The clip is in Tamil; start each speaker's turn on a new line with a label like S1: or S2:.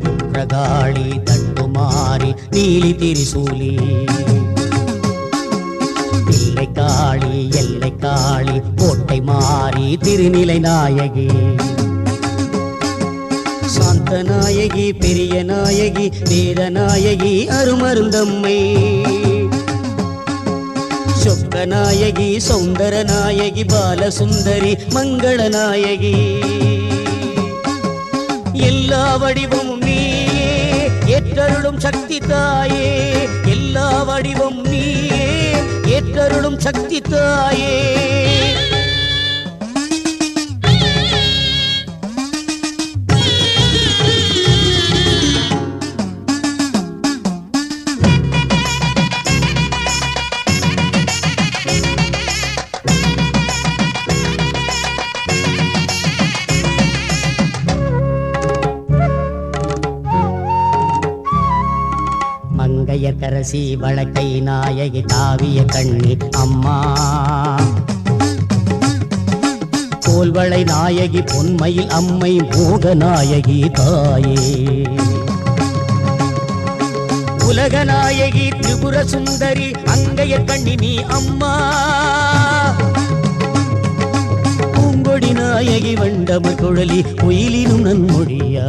S1: உற்றகாளி தட்டுமாறி நீலி திரிசூலி பிள்ளை காளி எல்லை காளி கோட்டை மாறி திருநிலை நாயகி சாந்த நாயகி பெரிய நாயகி வேத நாயகி அருமருந்தம்மை சொக்க நாயகி சௌந்தர நாயகி பாலசுந்தரி மங்கள நாயகி எல்லா வடிவமும் நீயே ஏற்றருளும் சக்தி தாயே எல்லா வடிவமும் நீயே ஏற்றருளும் சக்தி தாயே மங்கையர்கரசி வழக்கை நாயகி தாவிய கண்ணி அம்மா கோல்வளை நாயகி பொன்மையில் அம்மை மோக நாயகி தாயே உலக நாயகி திரிபுர சுந்தரி அங்கையர் கண்ணி நீ அம்மா பூங்கொடி நாயகி வண்டம குழலி குயிலினும் நன்மொழியா